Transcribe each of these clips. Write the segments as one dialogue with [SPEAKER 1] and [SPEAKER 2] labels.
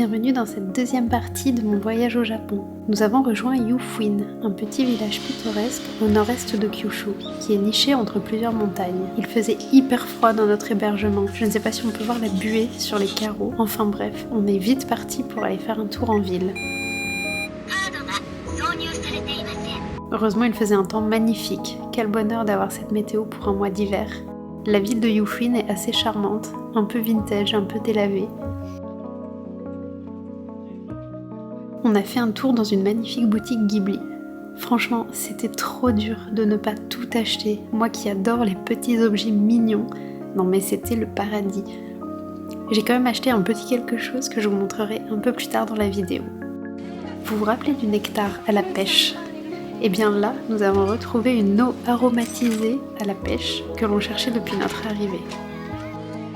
[SPEAKER 1] Bienvenue dans cette deuxième partie de mon voyage au Japon. Nous avons rejoint Yufuin, un petit village pittoresque au nord-est de Kyushu, qui est niché entre plusieurs montagnes. Il faisait hyper froid dans notre hébergement. Je ne sais pas si on peut voir la buée sur les carreaux. Enfin bref, on est vite parti pour aller faire un tour en ville. Heureusement, il faisait un temps magnifique. Quel bonheur d'avoir cette météo pour un mois d'hiver. La ville de Yufuin est assez charmante, un peu vintage, un peu délavée. On a fait un tour dans une magnifique boutique Ghibli. Franchement, c'était trop dur de ne pas tout acheter. Moi qui adore les petits objets mignons. Non mais c'était le paradis. J'ai quand même acheté un petit quelque chose que je vous montrerai un peu plus tard dans la vidéo. Vous vous rappelez du nectar à la pêche ? Et bien là, nous avons retrouvé une eau aromatisée à la pêche que l'on cherchait depuis notre arrivée.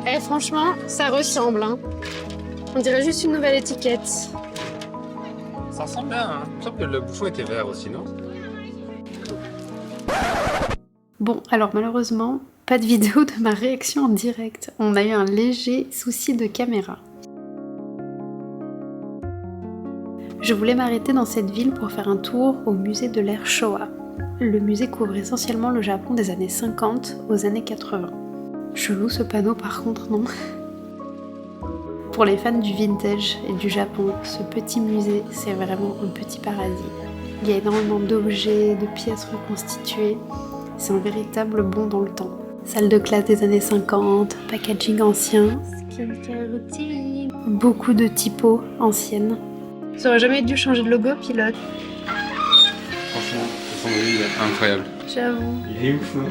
[SPEAKER 2] Eh franchement, ça ressemble, hein. On dirait juste une nouvelle étiquette.
[SPEAKER 3] Ça ressemble bien, hein. Il me semble que le bouchon était vert aussi, non?
[SPEAKER 1] Bon, alors malheureusement, pas de vidéo de ma réaction en direct. On a eu un léger souci de caméra. Je voulais m'arrêter dans cette ville pour faire un tour au musée de l'ère Showa. Le musée couvre essentiellement le Japon des années 50 aux années 80. Chelou ce panneau par contre, non? Pour les fans du vintage et du Japon, ce petit musée, c'est vraiment un petit paradis. Il y a énormément d'objets, de pièces reconstituées. C'est un véritable bond dans le temps. Salle de classe des années 50, packaging ancien,
[SPEAKER 2] Skincare routine.
[SPEAKER 1] beaucoup de typos anciennes.
[SPEAKER 2] Ça aurait jamais dû changer de logo, pilote.
[SPEAKER 3] Franchement, ce cendrier il est incroyable.
[SPEAKER 2] J'avoue.
[SPEAKER 3] Il est ouf, hein.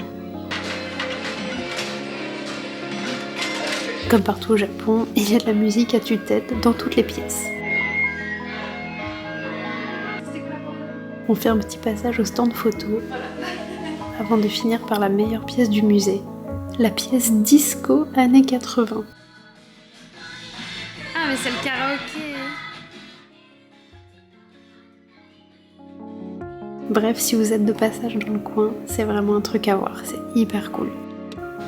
[SPEAKER 1] Comme partout au Japon, il y a de la musique à tue-tête dans toutes les pièces. On fait un petit passage au stand photo avant de finir par la meilleure pièce du musée, la pièce disco années 80.
[SPEAKER 2] Ah mais c'est le karaoké.
[SPEAKER 1] Bref, si vous êtes de passage dans le coin, c'est vraiment un truc à voir, c'est hyper cool.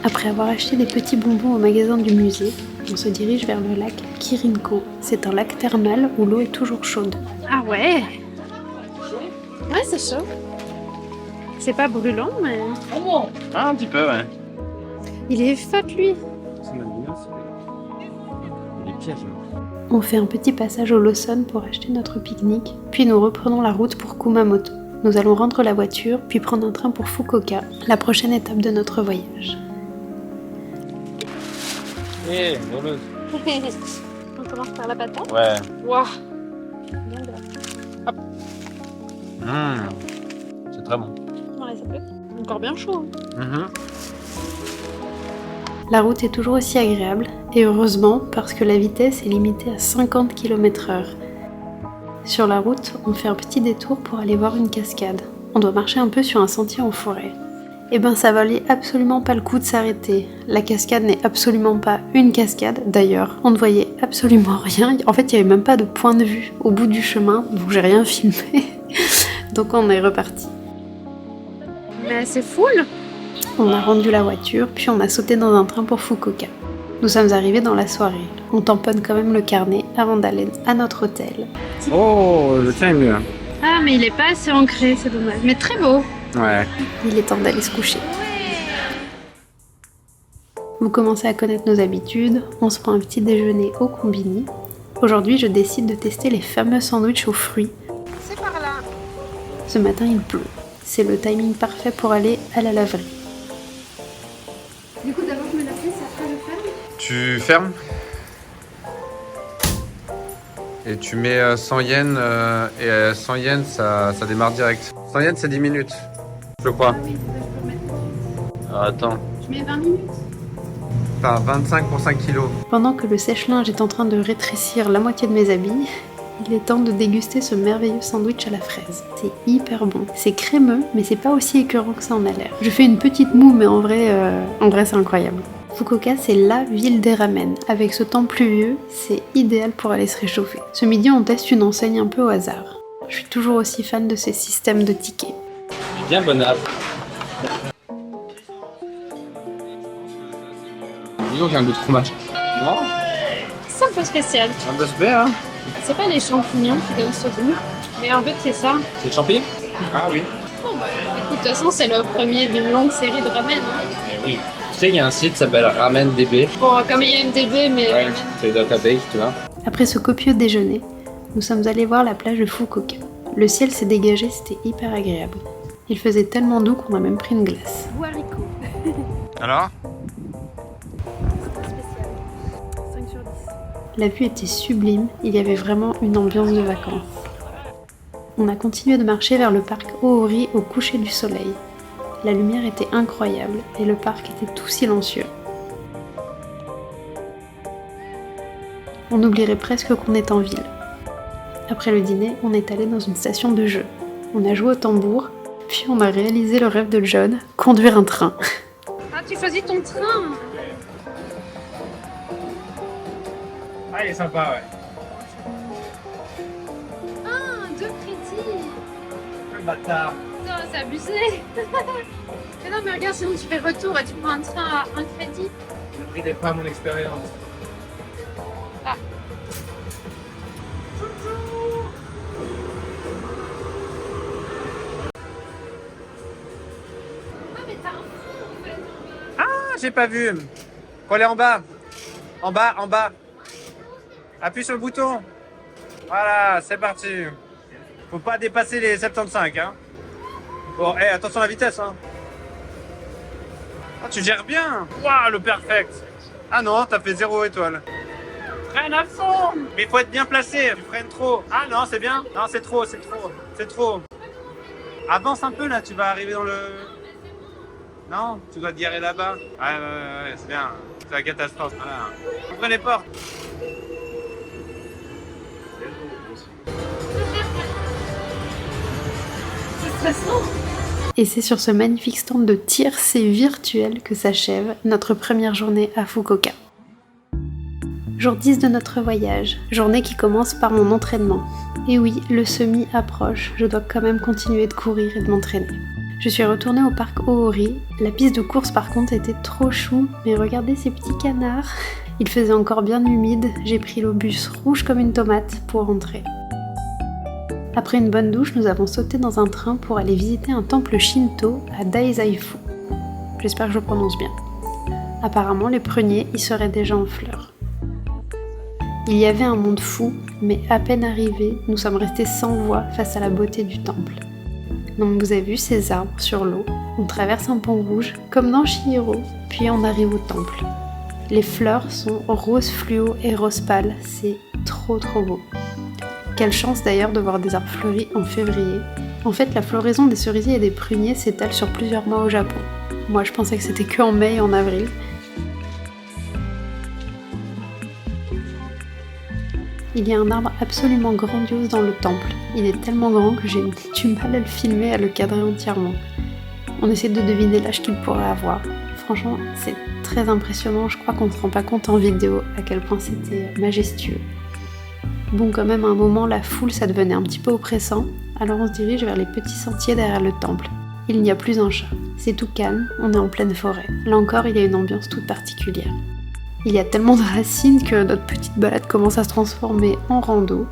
[SPEAKER 1] Après avoir acheté des petits bonbons au magasin du musée, on se dirige vers le lac Kirinko. C'est un lac thermal où l'eau est toujours chaude.
[SPEAKER 2] Ah ouais. Ouais, c'est chaud. C'est pas brûlant, mais...
[SPEAKER 3] Ah, un petit peu, ouais.
[SPEAKER 2] Il est fat, lui.
[SPEAKER 3] Ça m'a bien, il est piège.
[SPEAKER 1] On fait un petit passage au Lawson pour acheter notre pique-nique, puis nous reprenons la route pour Kumamoto. Nous allons rendre la voiture, puis prendre un train pour Fukuoka, la prochaine étape de notre voyage.
[SPEAKER 3] Eh, voleuse.
[SPEAKER 2] On commence par la patate.
[SPEAKER 3] Ouais.
[SPEAKER 2] Waouh.
[SPEAKER 3] C'est très bon.
[SPEAKER 2] Ouais, ça plaît. Encore bien chaud. Hein.
[SPEAKER 1] La route est toujours aussi agréable, et heureusement parce que la vitesse est limitée à 50 km/h. Sur la route, on fait un petit détour pour aller voir une cascade. On doit marcher un peu sur un sentier en forêt. Eh ben ça valait absolument pas le coup de s'arrêter. La cascade n'est absolument pas une cascade, d'ailleurs. On ne voyait absolument rien. En fait, il n'y avait même pas de point de vue au bout du chemin, donc j'ai rien filmé. Donc on est reparti.
[SPEAKER 2] Mais c'est full.
[SPEAKER 1] On a rendu la voiture, puis on a sauté dans un train pour Fukuoka. Nous sommes arrivés dans la soirée. On tamponne quand même le carnet avant d'aller à notre hôtel.
[SPEAKER 3] Oh, le tien est mieux.
[SPEAKER 2] Ah, mais il est pas assez ancré, c'est dommage. Mais très beau.
[SPEAKER 3] Ouais.
[SPEAKER 1] Il est temps d'aller se coucher. Vous commencez à connaître nos habitudes, on se prend un petit déjeuner au combini. Aujourd'hui, je décide de tester les fameux sandwichs aux fruits.
[SPEAKER 2] C'est par là.
[SPEAKER 1] Ce matin, il pleut. C'est le timing parfait pour aller à la laverie.
[SPEAKER 2] Du coup, d'abord, je me la pisse, après, je ferme.
[SPEAKER 3] Tu fermes et tu mets 100 yens et 100 yens ça démarre direct. 100 yens c'est 10 minutes. Je crois.
[SPEAKER 2] Ah oui, je peux mettre.
[SPEAKER 3] Alors, attends.
[SPEAKER 2] Je mets 20 minutes.
[SPEAKER 3] Enfin 25 pour 5 kilos.
[SPEAKER 1] Pendant que le sèche-linge est en train de rétrécir la moitié de mes habits, il est temps de déguster ce merveilleux sandwich à la fraise. C'est hyper bon. C'est crémeux, mais c'est pas aussi écœurant que ça en a l'air. Je fais une petite moue, mais en vrai c'est incroyable. Fukuoka, c'est la ville des ramen. Avec ce temps pluvieux, c'est idéal pour aller se réchauffer. Ce midi, on teste une enseigne un peu au hasard. Je suis toujours aussi fan de ces systèmes de tickets.
[SPEAKER 3] Bien bonable. Disons qu'il y a un goût de fromage. Non,
[SPEAKER 2] C'est un peu spécial.
[SPEAKER 3] un peu spé, hein.
[SPEAKER 2] C'est pas les champignons qui donnent ce goût, mais en fait c'est ça.
[SPEAKER 4] C'est le champi? Ah oui.
[SPEAKER 2] Bon bah écoute, de toute façon c'est le premier d'une longue série de ramen. Hein.
[SPEAKER 4] Eh oui. Tu sais, il y a un site qui s'appelle Ramen DB.
[SPEAKER 2] Bon, comme il y a une DB, mais
[SPEAKER 4] Ouais, c'est database, tu vois.
[SPEAKER 1] Après ce copieux déjeuner, nous sommes allés voir la plage de Fukuoka. Le ciel s'est dégagé, c'était hyper agréable. Il faisait tellement doux qu'on a même pris une glace.
[SPEAKER 2] goût haricot.
[SPEAKER 3] Alors?
[SPEAKER 2] Spécial. 5 sur 10.
[SPEAKER 1] La vue était sublime, il y avait vraiment une ambiance de vacances. On a continué de marcher vers le parc Ohori au coucher du soleil. La lumière était incroyable et le parc était tout silencieux. On oublierait presque qu'on est en ville. Après le dîner, on est allé dans une station de jeu. On a joué au tambour, puis on a réalisé le rêve de John, conduire un train.
[SPEAKER 2] Ah, tu choisis ton train.
[SPEAKER 4] Ah, il est sympa, ouais.
[SPEAKER 2] Ah, 2 crédits.
[SPEAKER 4] Le bâtard.
[SPEAKER 2] Putain, c'est abusé. Mais non, mais regarde, sinon tu fais retour et tu prends un train à 1 crédit.
[SPEAKER 4] Ne bridez pas mon expérience.
[SPEAKER 2] Ah. Ah, mais t'as un train en fait.
[SPEAKER 3] Ah, j'ai pas vu. Faut aller en bas. En bas, en bas. Appuie sur le bouton. Voilà, c'est parti. Faut pas dépasser les 75, hein. Bon, attention à la vitesse, hein. Ah, tu gères bien. Waouh, le perfect. Ah non, t'as fait 0 étoile. Freine à fond. Mais il faut être bien placé. Tu freines trop. Ah non, c'est bien. Non, c'est trop, c'est trop. C'est trop. Avance un peu, là, tu vas arriver dans le... Non, tu dois te garer là-bas. Ouais, c'est bien. C'est la catastrophe. Voilà. Ouvrez les portes.
[SPEAKER 2] C'est stressant.
[SPEAKER 1] Et c'est sur ce magnifique stand de tiercé virtuel que s'achève notre première journée à Fukuoka. Jour 10 de notre voyage, journée qui commence par mon entraînement. Et oui, le semi approche, je dois quand même continuer de courir et de m'entraîner. Je suis retournée au parc Ohori, la piste de course par contre était trop chou, mais regardez ces petits canards. Il faisait encore bien humide, j'ai pris l'obus rouge comme une tomate pour rentrer. Après une bonne douche, nous avons sauté dans un train pour aller visiter un temple Shinto à Daizaifu. J'espère que je prononce bien. Apparemment, les pruniers y seraient déjà en fleurs. Il y avait un monde fou, mais à peine arrivés, nous sommes restés sans voix face à la beauté du temple. Donc vous avez vu ces arbres sur l'eau, on traverse un pont rouge, comme dans Chihiro, puis on arrive au temple. Les fleurs sont rose fluo et rose pâle, c'est trop beau. Quelle chance d'ailleurs de voir des arbres fleuris en février. En fait, la floraison des cerisiers et des pruniers s'étale sur plusieurs mois au Japon. Moi, je pensais que c'était que en mai et en avril. Il y a un arbre absolument grandiose dans le temple. Il est tellement grand que j'ai du mal à le filmer, à le cadrer entièrement. On essaie de deviner l'âge qu'il pourrait avoir. Franchement, c'est très impressionnant. Je crois qu'on ne se rend pas compte en vidéo à quel point c'était majestueux. Bon, quand même, à un moment, la foule, ça devenait un petit peu oppressant, alors on se dirige vers les petits sentiers derrière le temple. Il n'y a plus un chat. C'est tout calme, on est en pleine forêt. Là encore, il y a une ambiance toute particulière. Il y a tellement de racines que notre petite balade commence à se transformer en rando.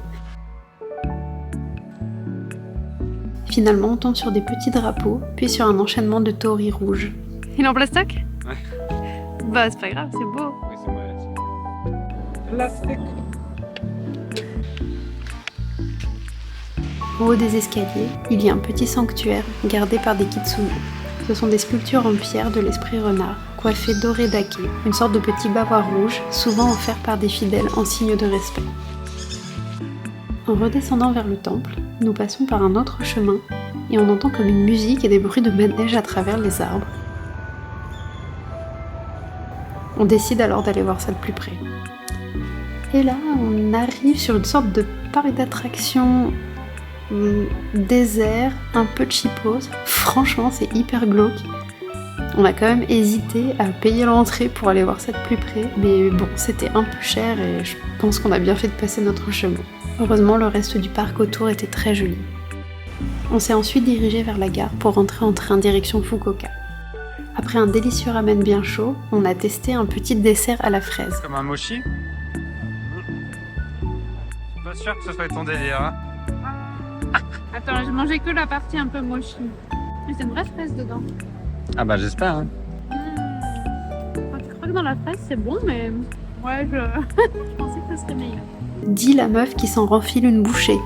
[SPEAKER 1] Finalement, on tombe sur des petits drapeaux, puis sur un enchaînement de torii rouges.
[SPEAKER 2] Il est en plastoc?
[SPEAKER 3] Ouais.
[SPEAKER 2] Bah, c'est pas grave, c'est beau.
[SPEAKER 3] Oui, c'est moi. Plastique.
[SPEAKER 1] Au haut des escaliers, il y a un petit sanctuaire gardé par des kitsune. Ce sont des sculptures en pierre de l'esprit renard, coiffé d'oredake, une sorte de petit bavois rouge, souvent offert par des fidèles en signe de respect. En redescendant vers le temple, nous passons par un autre chemin et on entend comme une musique et des bruits de manège à travers les arbres. On décide alors d'aller voir ça de plus près. Et là, on arrive sur une sorte de parc d'attractions désert, un peu cheapos. Franchement, c'est hyper glauque. On a quand même hésité à payer l'entrée pour aller voir ça de plus près, mais bon, c'était un peu cher et je pense qu'on a bien fait de passer notre chemin. Heureusement, le reste du parc autour était très joli. On s'est ensuite dirigé vers la gare pour rentrer en train direction Fukuoka. Après un délicieux ramen bien chaud, on a testé un petit dessert à la fraise.
[SPEAKER 3] Comme un mochi. Pas sûr que ce soit ton délire. Hein.
[SPEAKER 2] Attends, j'ai mangé que la partie un peu mochi. Mais c'est une vraie fraise dedans.
[SPEAKER 3] Ah bah j'espère. Hein.
[SPEAKER 2] Je crois que dans la fraise c'est bon, mais ouais, je pensais que ça serait meilleur.
[SPEAKER 1] Dit la meuf qui s'en renfile une bouchée.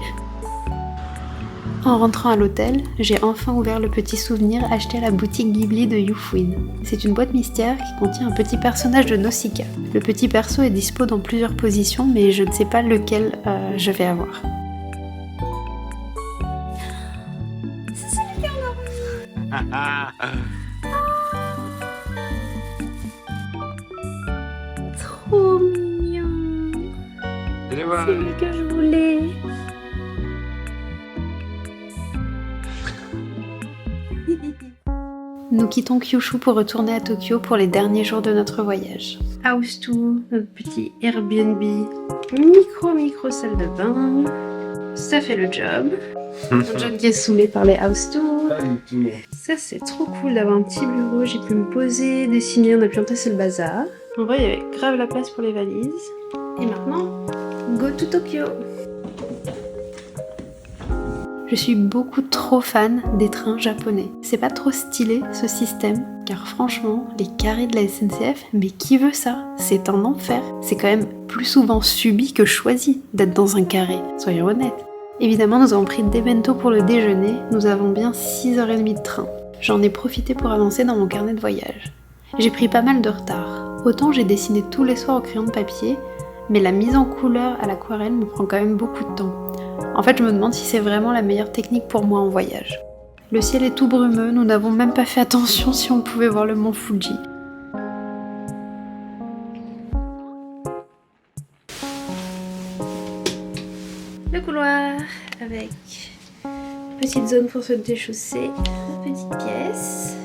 [SPEAKER 1] En rentrant à l'hôtel, j'ai enfin ouvert le petit souvenir acheté à la boutique Ghibli de Youfuin. C'est une boîte mystère qui contient un petit personnage de Nausicaa. Le petit perso est dispo dans plusieurs positions, mais je ne sais pas lequel je vais avoir. Trop mignon. C'est lui que je voulais. Nous quittons Kyushu pour retourner à Tokyo pour les derniers jours de notre voyage. House 2, notre petit Airbnb. Micro salle de bain. Ça fait le job. John qui est saoulé par les House 2.
[SPEAKER 4] Pas du tout.
[SPEAKER 1] Ça c'est trop cool d'avoir un petit bureau, j'ai pu me poser, dessiner, on a pu entasser le bazar. En vrai il y avait grave la place pour les valises. Et maintenant, go to Tokyo. Je suis beaucoup trop fan des trains japonais. C'est pas trop stylé ce système, car franchement, les carrés de la SNCF, mais qui veut ça? C'est un enfer. C'est quand même plus souvent subi que choisi d'être dans un carré, soyons honnêtes. Évidemment, nous avons pris des bento pour le déjeuner, nous avons bien 6h30 de train. J'en ai profité pour avancer dans mon carnet de voyage. J'ai pris pas mal de retard. Autant j'ai dessiné tous les soirs au crayon de papier, mais la mise en couleur à l'aquarelle me prend quand même beaucoup de temps. En fait, je me demande si c'est vraiment la meilleure technique pour moi en voyage. Le ciel est tout brumeux, nous n'avons même pas fait attention si on pouvait voir le mont Fuji. Le couloir avec petite zone pour se déchausser, petite pièce.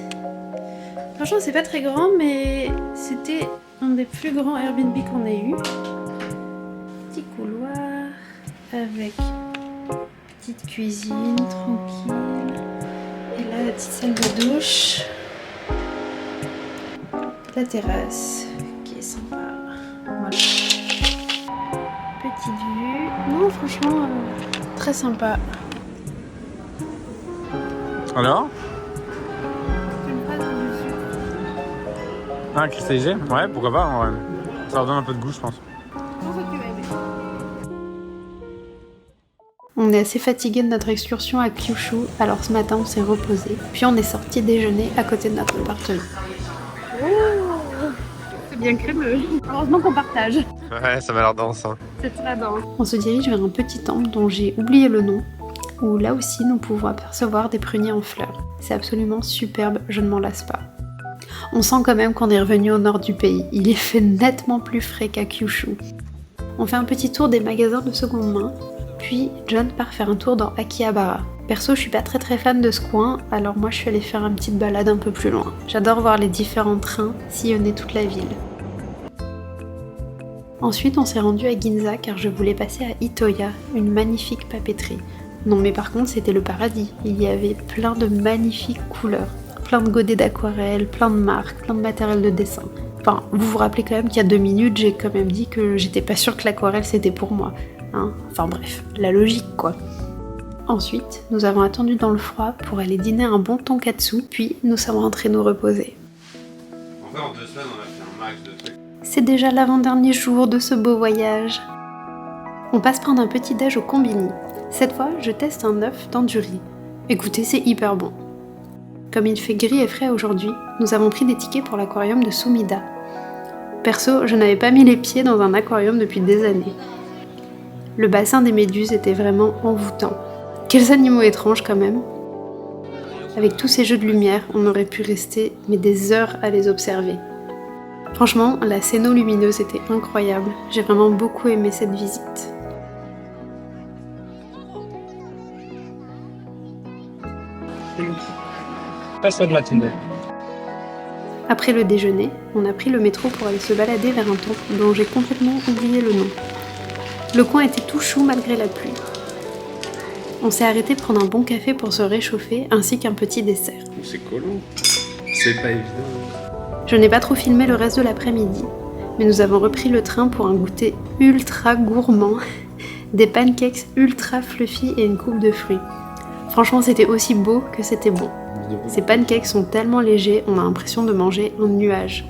[SPEAKER 1] Franchement, c'est pas très grand, mais c'était un des plus grands Airbnb qu'on ait eu. Petit couloir avec petite cuisine tranquille. Et là, la petite salle de douche. La terrasse qui est sympa. Voilà. Petite vue. Non, franchement, très sympa.
[SPEAKER 3] Alors? Un cristallisé? Ouais, pourquoi pas, en vrai. Ça leur donne un peu de goût, je pense.
[SPEAKER 1] On est assez fatigué de notre excursion à Kyushu, alors ce matin on s'est reposé, puis on est sorti déjeuner à côté de notre appartement.
[SPEAKER 2] Oh, c'est bien crémeux. Heureusement qu'on partage.
[SPEAKER 3] Ouais, ça m'a l'air dense. Hein.
[SPEAKER 2] C'est très dense.
[SPEAKER 1] On se dirige vers un petit temple dont j'ai oublié le nom, où là aussi nous pouvons apercevoir des pruniers en fleurs. C'est absolument superbe, je ne m'en lasse pas. On sent quand même qu'on est revenu au nord du pays, il est fait nettement plus frais qu'à Kyushu. On fait un petit tour des magasins de seconde main, puis John part faire un tour dans Akihabara. Perso, je suis pas très fan de ce coin, alors moi je suis allée faire une petite balade un peu plus loin. J'adore voir les différents trains sillonner toute la ville. Ensuite, on s'est rendu à Ginza car je voulais passer à Itoya, une magnifique papeterie. Non mais par contre, c'était le paradis. Il y avait plein de magnifiques couleurs. Plein de godets d'aquarelle, plein de marques, plein de matériel de dessin. Enfin, vous vous rappelez quand même qu'il y a 2 minutes, j'ai quand même dit que j'étais pas sûre que l'aquarelle c'était pour moi. Hein, enfin bref, la logique quoi. Ensuite, nous avons attendu dans le froid pour aller dîner un bon tonkatsu, puis nous sommes rentrés nous reposer.
[SPEAKER 3] En fait, en 2 semaines, on a fait un max de trucs.
[SPEAKER 1] C'est déjà l'avant-dernier jour de ce beau voyage. On passe prendre un petit déj au Combini. Cette fois, je teste un œuf d'anduri. Écoutez, c'est hyper bon. Comme il fait gris et frais aujourd'hui, nous avons pris des tickets pour l'aquarium de Sumida. Perso, je n'avais pas mis les pieds dans un aquarium depuis des années. Le bassin des méduses était vraiment envoûtant. Quels animaux étranges quand même. Avec tous ces jeux de lumière, on aurait pu rester mais des heures à les observer. Franchement, la scéno lumineuse était incroyable. J'ai vraiment beaucoup aimé cette visite.
[SPEAKER 4] Passe-toi de la Tinder.
[SPEAKER 1] Après le déjeuner, on a pris le métro pour aller se balader vers un temple dont j'ai complètement oublié le nom. Le coin était tout chou malgré la pluie. On s'est arrêté prendre un bon café pour se réchauffer ainsi qu'un petit dessert.
[SPEAKER 4] C'est colo. C'est pas évident.
[SPEAKER 1] Je n'ai pas trop filmé le reste de l'après-midi, mais nous avons repris le train pour un goûter ultra gourmand. des pancakes ultra fluffy et une coupe de fruits. Franchement, c'était aussi beau que c'était bon. Ces pancakes sont tellement légers, on a l'impression de manger un nuage.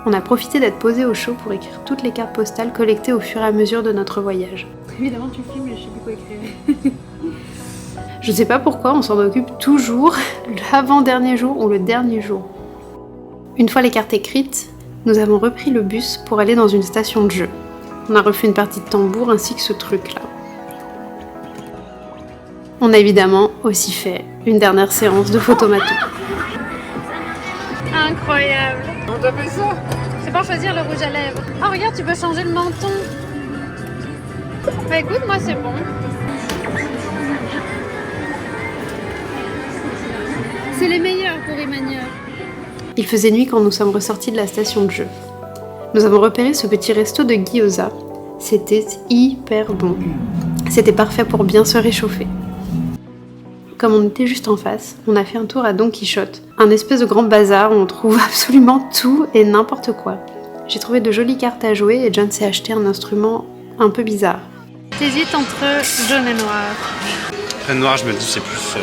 [SPEAKER 1] On a profité d'être posé au chaud pour écrire toutes les cartes postales collectées au fur et à mesure de notre voyage. Évidemment, tu filmes, mais je sais plus quoi écrire. Je sais pas pourquoi, on s'en occupe toujours l'avant-dernier jour ou le dernier jour. Une fois les cartes écrites, nous avons repris le bus pour aller dans une station de jeu. On a refait une partie de tambour ainsi que ce truc-là. On a évidemment aussi fait une dernière séance de photomaton.
[SPEAKER 2] Incroyable.
[SPEAKER 3] Comment t'as fait ça?
[SPEAKER 2] C'est pour choisir le rouge à lèvres. Ah regarde, tu peux changer le menton. Bah écoute, moi c'est bon. C'est les meilleurs pour Emmanuel.
[SPEAKER 1] Il faisait nuit quand nous sommes ressortis de la station de jeu. Nous avons repéré ce petit resto de gyoza. C'était hyper bon. C'était parfait pour bien se réchauffer. Comme on était juste en face, on a fait un tour à Don Quichotte, un espèce de grand bazar où on trouve absolument tout et n'importe quoi. J'ai trouvé de jolies cartes à jouer et John s'est acheté un instrument un peu bizarre.
[SPEAKER 2] T'hésites entre jaune et noir.
[SPEAKER 3] Le noir, je me dis, c'est plus.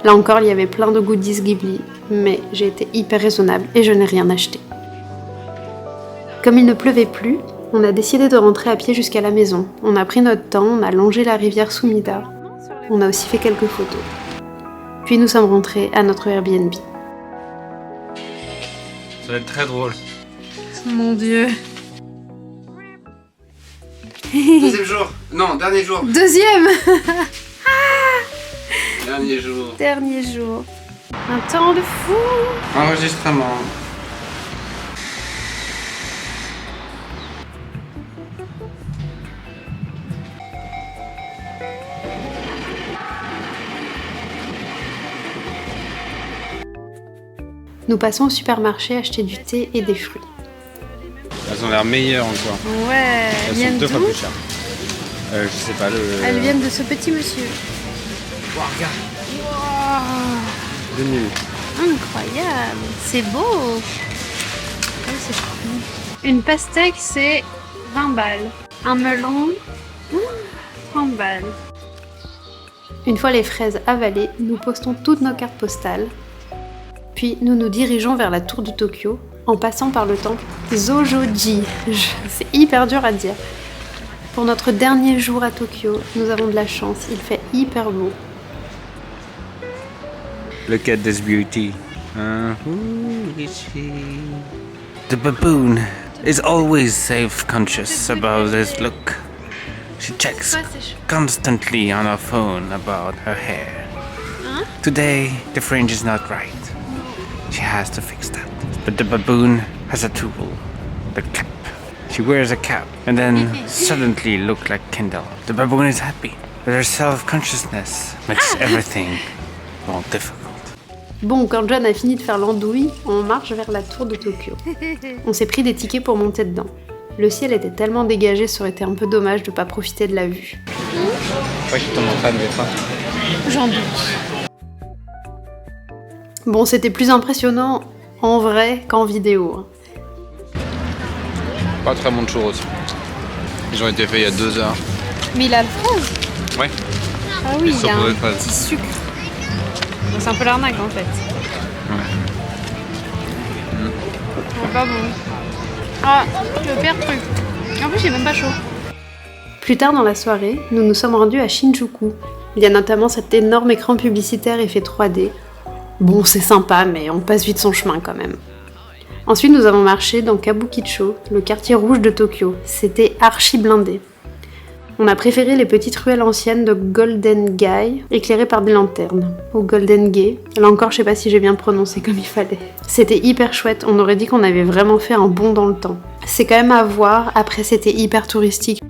[SPEAKER 1] Là encore, il y avait plein de goodies Ghibli, mais j'ai été hyper raisonnable et je n'ai rien acheté. Comme il ne pleuvait plus, on a décidé de rentrer à pied jusqu'à la maison. On a pris notre temps, on a longé la rivière Sumida. On a aussi fait quelques photos. Puis nous sommes rentrés à notre Airbnb.
[SPEAKER 3] Ça va être très drôle.
[SPEAKER 2] Mon Dieu.
[SPEAKER 3] Deuxième jour. Non, dernier jour.
[SPEAKER 2] Deuxième.
[SPEAKER 3] Dernier jour.
[SPEAKER 2] Dernier jour. Un temps de fou.
[SPEAKER 3] Enregistrement.
[SPEAKER 1] Nous passons au supermarché acheter du thé et des fruits.
[SPEAKER 3] Elles ont l'air meilleures encore.
[SPEAKER 2] Ouais.
[SPEAKER 3] Elles sont
[SPEAKER 2] Viennent
[SPEAKER 3] deux fois
[SPEAKER 2] d'où?
[SPEAKER 3] plus chères. Je sais pas le.
[SPEAKER 2] Elles viennent de ce petit monsieur.
[SPEAKER 3] Oh, regarde.
[SPEAKER 2] Wow.
[SPEAKER 3] 2 minutes.
[SPEAKER 2] Incroyable. C'est beau. Oh, c'est chouette. Une pastèque, c'est 20 balles. Un melon, 30 balles.
[SPEAKER 1] Une fois les fraises avalées, nous postons toutes nos cartes postales. Puis nous nous dirigeons vers la tour de Tokyo en passant par le temple Zojoji. C'est hyper dur à dire. Pour notre dernier jour à Tokyo, nous avons de la chance, il fait hyper beau.
[SPEAKER 3] Look at this beauty. Who is she? The baboon is always self-conscious about this look. She checks constantly on her phone about her hair. Today, the fringe is not right. She has to fix that. But the baboon has a tool, the cap. She wears a cap and then suddenly look like Kendall. The baboon is happy, but her self-consciousness makes everything more difficult.
[SPEAKER 1] Bon, quand John a fini de faire l'andouille, on marche vers la tour de Tokyo. On s'est pris des tickets pour monter dedans. Le ciel était tellement dégagé, ça aurait été un peu dommage de pas profiter de la vue.
[SPEAKER 3] Ouais, je tombe en panne des fois.
[SPEAKER 2] J'en doute.
[SPEAKER 1] Bon, c'était plus impressionnant en vrai qu'en vidéo.
[SPEAKER 5] Pas très bon de churros. Ils ont été faits il y a 2 heures.
[SPEAKER 2] Mais il a le fraise.
[SPEAKER 5] Ouais.
[SPEAKER 2] Ah oui,
[SPEAKER 5] Ils
[SPEAKER 2] il y a
[SPEAKER 5] sont
[SPEAKER 2] un
[SPEAKER 5] posés de fraises.
[SPEAKER 2] petit sucre. Bon, c'est un peu l'arnaque en fait. C'est pas bon. Ah, le pire truc. En plus, j'ai même pas chaud.
[SPEAKER 1] Plus tard dans la soirée, nous nous sommes rendus à Shinjuku. Il y a notamment cet énorme écran publicitaire effet 3D. Bon, c'est sympa, mais on passe vite son chemin quand même. Ensuite, nous avons marché dans Kabukicho, le quartier rouge de Tokyo. C'était archi blindé. On a préféré les petites ruelles anciennes de Golden Gai, éclairées par des lanternes. Au Golden Gate, là encore, je sais pas si j'ai bien prononcé comme il fallait. C'était hyper chouette, on aurait dit qu'on avait vraiment fait un bond dans le temps. C'est quand même à voir, après c'était hyper touristique.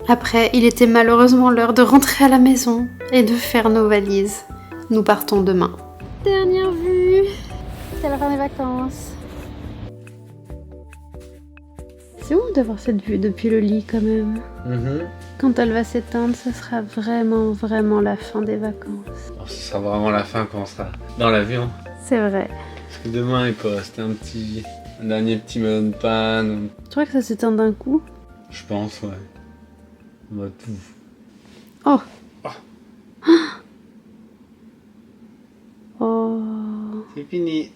[SPEAKER 1] Après, il était malheureusement l'heure de rentrer à la maison et de faire nos valises. Nous partons demain.
[SPEAKER 2] Dernière vue. C'est la fin des vacances.
[SPEAKER 1] C'est ouf d'avoir cette vue depuis le lit quand même. Quand elle va s'éteindre, ce sera vraiment, vraiment la fin des vacances.
[SPEAKER 3] Alors, ce sera vraiment la fin quand on sera dans l'avion.
[SPEAKER 1] C'est vrai.
[SPEAKER 3] Parce que demain, il peut rester un dernier petit melon de panne.
[SPEAKER 1] Tu crois que ça s'éteint d'un coup?
[SPEAKER 4] Je pense, ouais. On va tout.
[SPEAKER 1] Oh.
[SPEAKER 4] Ah.
[SPEAKER 1] Oh.
[SPEAKER 4] C'est fini.